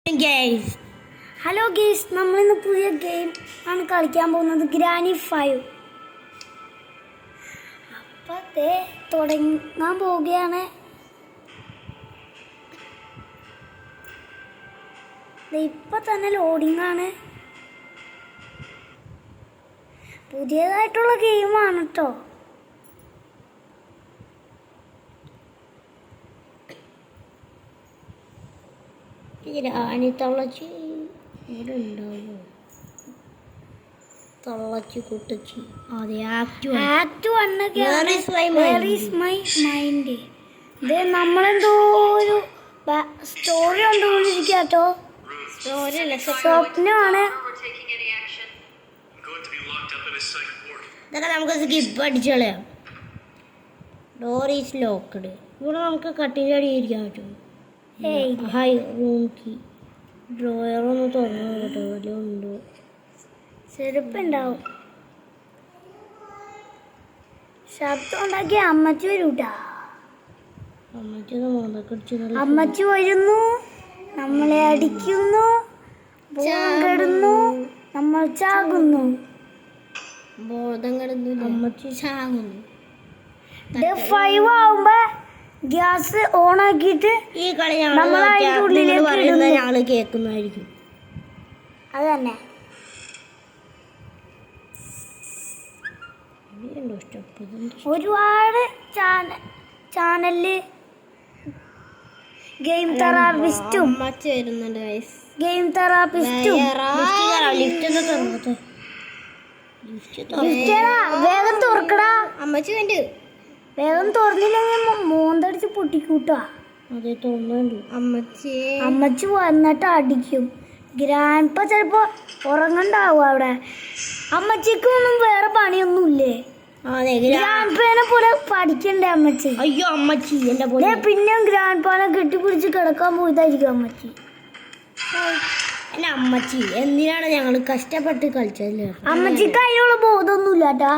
Guys hello guys, നമ്മളിന്ന് പുതിയ game ആണ് കളിക്കാൻ പോകുന്നത്, ഗ്രാനി 5. അപ്പത്തെ തുടങ്ങാൻ പോവുകയാണ്. ഇപ്പം തന്നെ ലോഡിംഗ് ആണ്. പുതിയതായിട്ടുള്ള ഗെയിമാണ് കേട്ടോ. തള്ളച്ചി ഇവിടെ ഉണ്ടാവോ? തള്ളച്ചി കുട്ടച്ചി അതെ ആക്ട് മൈൻഡ്. ഇത് നമ്മളെന്തോ ഒരു സ്റ്റോറി കണ്ടുകൊണ്ടിരിക്കാട്ടോ. സ്വപ്നമാണ്. ഇതൊക്കെ നമുക്ക് സ്കിപ്പ് അടിച്ചു കളയാം. Door is locked. ഇവിടെ നമുക്ക് കട്ടിൻ്റെ അടിയിരിക്കാൻ പറ്റും. Hi room key. ഡ്രോയറൊന്ന് തുറന്നു കേട്ടോ, വല്ലതും ഉണ്ടോ? ചെരുപ്പുണ്ടാവും. ശബ്ദം ഉണ്ടാക്കി അമ്മച്ചി വരൂട്ടാ. അമ്മച്ചി വരുന്നു, നമ്മളെ അടിക്കുന്നു, കെടുന്നു, നമ്മൾ ചാകുന്നു. ബോധം കെടുന്നു, അമ്മച്ചി ചാകുന്നു. 5 ആവുമ്പോ ഗ്യാസ് ഓൺ ആക്കിയിട്ട് ഈ കളി ഞങ്ങൾ കേൾക്കുന്നതായിരിക്കും. അത് തന്നെ ഒരുപാട് ചാനലില് ഗെയിം തെറാപ്പിസ്റ്റും ഗെയിം തെറാപ്പിസ്റ്റും വേഗം തുറക്കടാ. അമ്മച്ചി വേണ്ട, വേഗം തുറന്നില്ലെങ്കിൽ മോന്തടിച്ച് പൊട്ടിക്കൂട്ടാ. അതെ തോന്നുന്നുണ്ട്. അമ്മച്ചി വന്നിട്ട് അടിക്കും. ഗ്രാൻഡ്പ ചിലപ്പോ ഉറങ്ങണ്ടാവും അവിടെ. അമ്മച്ചിക്കൊന്നും വേറെ പണിയൊന്നുമില്ലേ? ഗ്രാൻഡ്പേനെ പോലെ പഠിക്കണ്ടേ അമ്മച്ചി? അയ്യോ അമ്മച്ചി എന്റെ പോലെ പിന്നെ ഗ്രാൻഡ്പാനെ കെട്ടിപ്പിടിച്ച് കിടക്കാൻ പോയതായിരിക്കും അമ്മച്ചി. അല്ല അമ്മച്ചി എന്തിനാണ് ഞങ്ങൾ കഷ്ടപ്പെട്ട് കളിച്ചത്? അമ്മച്ചിക്ക് അതിനുള്ള ബോധമൊന്നുമില്ലാട്ടാ.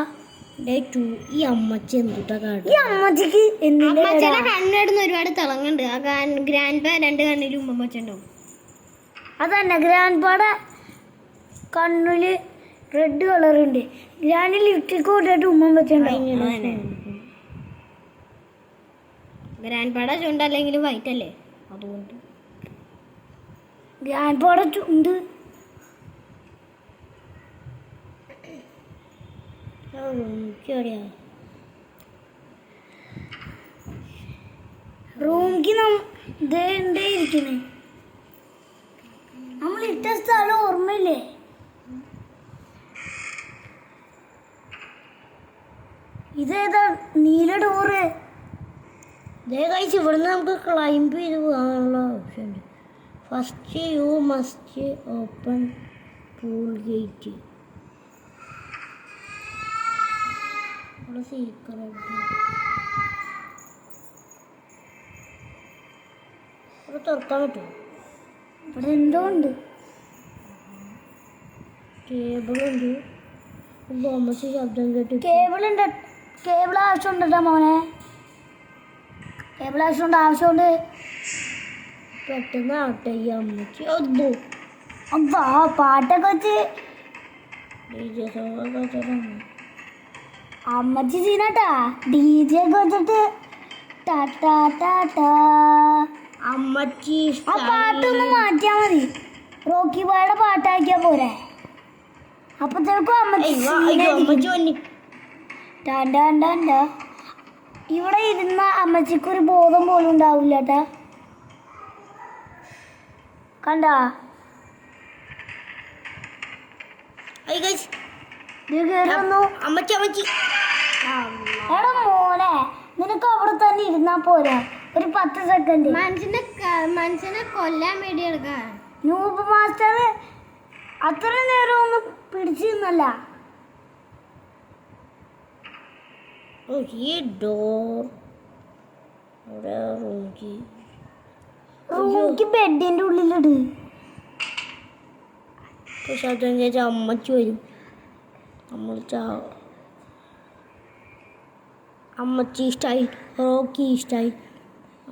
ഈ അമ്മച്ചി എന്തുട്ടാ ഈ അമ്മച്ചിക്ക് കണ്ണിടുന്ന ഒരുപാട് തിളങ്ങുണ്ട്. ആ ഗ്രാൻഡ് 2 കണ്ണിലും ഉമ്മമ്മച്ച ഉണ്ടാവും. അതന്നെ ഗ്രാൻഡ്പാടെ കണ്ണില് റെഡ് കളറുണ്ട്. ഗ്രാൻഡ് ലിപ്സ്റ്റിക് കൊണ്ടിട്ട് ഉമ്മമ്മച്ച ഉണ്ടാവും. ഗ്രാൻഡ്പാടെ ചുണ്ടല്ലെങ്കിലും വൈറ്റ് അല്ലേ, അതുകൊണ്ട് ഗ്രാൻഡ്പാടെ ചുണ്ട് റൂമിക്ക് ഇരിക്കണേ. നമ്മൾ ഇട്ട സ്ഥലം ഓർമ്മയില്ലേ? ഇതേതാ നീല ഡോറ്? ഇതേ കഴിച്ച് ഇവിടുന്ന് നമുക്ക് ക്ലൈംബ് ചെയ്ത് പോകാനുള്ള ഓപ്ഷൻ ഉണ്ട്. First you must open pool gate. തുറക്കാൻ പറ്റുമോ? ഇവിടെ എന്തോ ഉണ്ട്. കേബിളുണ്ട്. അമ്മച്ചി ശബ്ദം കേട്ടു. കേബിളുണ്ട്. കേബിൾ ആവശ്യമുണ്ടോ മോനെ? കേബിൾ ആവശ്യമുണ്ട്. പെട്ടെന്ന് ആവട്ടെ ഈ അമ്മച്ചി. അപ്പാ പാട്ടൊക്കെ വെച്ച് അമ്മച്ചി സീനാട്ടാ. DJ ഒക്കെ വെച്ചിട്ട് അമ്മച്ചി ആ പാട്ടൊന്ന് മാറ്റിയാ മതി. റോക്കി ബായുടെ പാട്ടാക്കിയാ പോരെ. അപ്പത്തേക്കും അമ്മച്ചി ഇവിടെ ഇരുന്ന അമ്മച്ചിക്കൊരു ബോധം പോലും ഉണ്ടാവില്ല കേട്ടാ. കണ്ടാ അമ്മച്ചി. എടാ മോനെ, നിനക്ക് അവിടെ തന്നെ ഇരുന്നാ പോരാ ഒരു 10 സെക്കൻഡ്? മനുഷ്യനെ കൊല്ലാൻ വേണ്ടി എടുക്കാൻ നൂബ് മാസ്റ്റർ അത്ര നേരം ഒന്നും പിടിച്ചു നിന്നല്ല. റൂമിക്ക് ബെഡിന്റെ ഉള്ളിലിട്. ശബ്ദം കേട്ട അമ്മച്ചി വരും. അമ്മച്ചി സ്റ്റൈൽ, റോക്കി സ്റ്റൈൽ.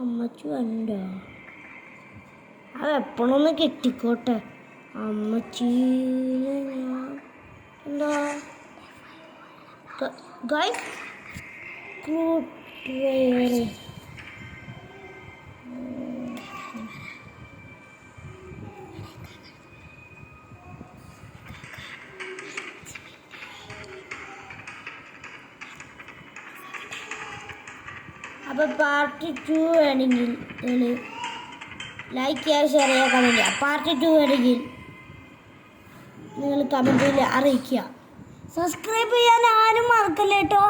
അമ്മച്ചി വേണ്ട. അത് എപ്പോഴൊന്ന് കെട്ടിക്കോട്ടെ. അമ്മച്ചീനെ ഞാൻ എന്താ അപ്പോൾ പാർട്ട് 2 വേണമെങ്കിൽ നിങ്ങൾ ലൈക്ക് ചെയ്യുക, ഷെയർ ചെയ്യുക, കമൻറ്റ് ചെയ്യുക. പാർട്ട് 2 വേണമെങ്കിൽ നിങ്ങൾ കമൻറ്റിൽ അറിയിക്കുക. സബ്സ്ക്രൈബ് ചെയ്യാൻ ആരും മറക്കല്ലേ കേട്ടോ.